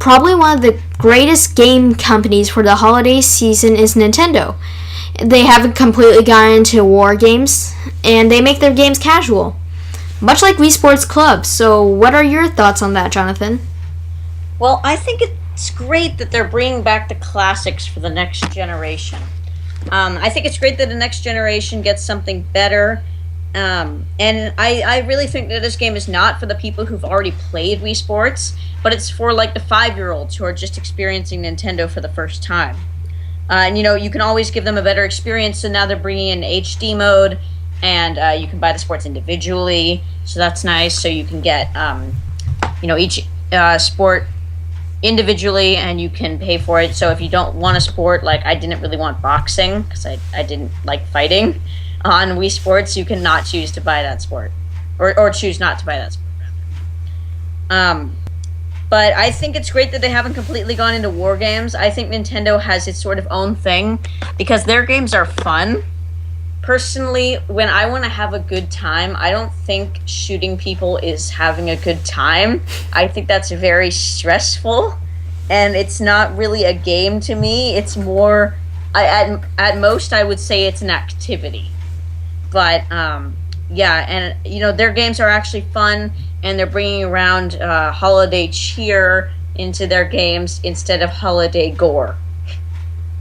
probably one of the greatest game companies for the holiday season is Nintendo. They haven't completely gotten into war games, and they make their games casual, much like Wii Sports Club. So what are your thoughts on that, Jonathan? Well, I think it's great that they're bringing back the classics for the next generation. I think it's great that the next generation gets something better. And I really think that this game is not for the people who've already played Wii Sports, but it's for like the 5-year-olds who are just experiencing Nintendo for the first time. And you can always give them a better experience. So now they're bringing in HD mode, and you can buy the sports individually. So that's nice. So you can get each sport individually, and you can pay for it. So if you don't want a sport, like I didn't really want boxing because I didn't like fighting on Wii Sports, you cannot choose to buy that sport, or choose not to buy that sport. But I think it's great that they haven't completely gone into war games. I think Nintendo has its sort of own thing because their games are fun. Personally, when I want to have a good time, I don't think shooting people is having a good time. I think that's very stressful, and it's not really a game to me. It's more, at most, I would say it's an activity. But yeah, and their games are actually fun, and they're bringing around holiday cheer into their games instead of holiday gore,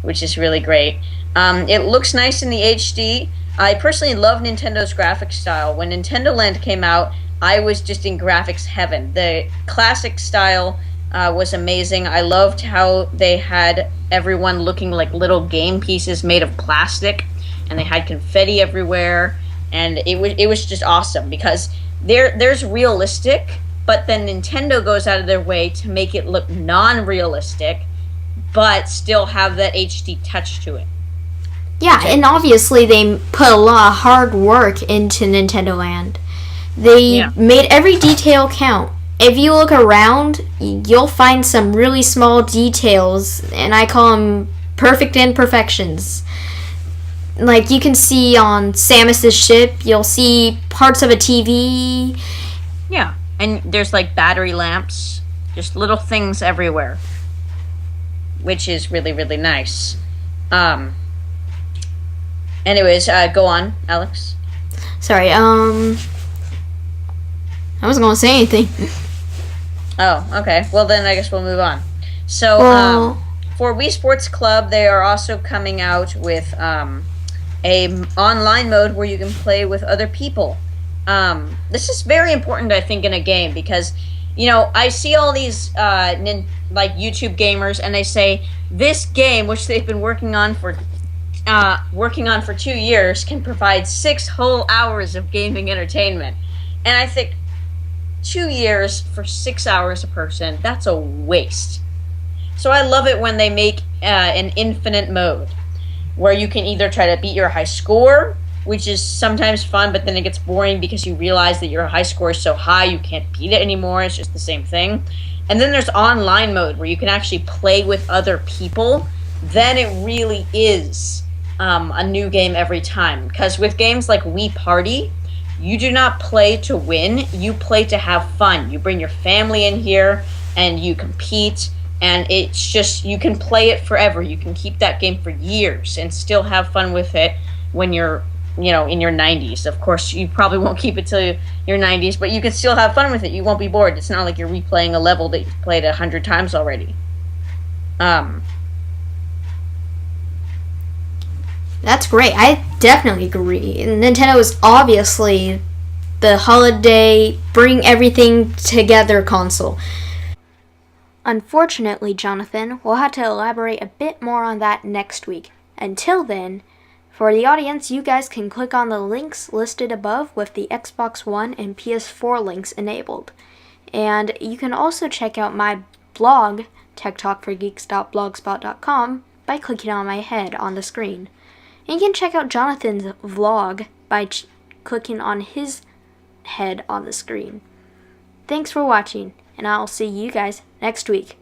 which is really great. It looks nice in the HD. I personally love Nintendo's graphics style. When Nintendo Land came out, I was just in graphics heaven. The classic style was amazing. I loved how they had everyone looking like little game pieces made of plastic, and they had confetti everywhere, and it was just awesome because there's realistic, but then Nintendo goes out of their way to make it look non-realistic, but still have that HD touch to it. Yeah, and obviously they put a lot of hard work into Nintendo Land. They made every detail count. If you look around, you'll find some really small details, and I call them perfect imperfections. Like you can see on Samus's ship, you'll see parts of a TV. Yeah, and there's like battery lamps, just little things everywhere, which is really, really nice. Anyways, go on, Alex. Sorry, I wasn't gonna say anything. Oh, okay. Well, then I guess we'll move on. So, for Wii Sports Club, they are also coming out with a online mode where you can play with other people. This is very important, I think, in a game because, I see all these like YouTube gamers, and they say this game, which they've been working on for 2 years, can provide 6 whole hours of gaming entertainment. And I think 2 years for 6 hours a person, that's a waste. So I love it when they make an infinite mode where you can either try to beat your high score, which is sometimes fun, but then it gets boring because you realize that your high score is so high you can't beat it anymore. It's just the same thing. And then there's online mode where you can actually play with other people. Then it really is a new game every time. Because with games like Wii Party, you do not play to win, you play to have fun. You bring your family in here and you compete, and it's just, you can play it forever. You can keep that game for years and still have fun with it when you're, in your 90s. Of course, you probably won't keep it till your 90s, but you can still have fun with it. You won't be bored. It's not like you're replaying a level that you've played 100 times already. That's great. I definitely agree. Nintendo is obviously the holiday bring everything together console. Unfortunately, Jonathan, we'll have to elaborate a bit more on that next week. Until then, for the audience, you guys can click on the links listed above with the Xbox One and PS4 links enabled. And you can also check out my blog, techtalkforgeeks.blogspot.com, by clicking on my head on the screen. And you can check out Jonathan's vlog by clicking on his head on the screen. Thanks for watching, and I'll see you guys next week.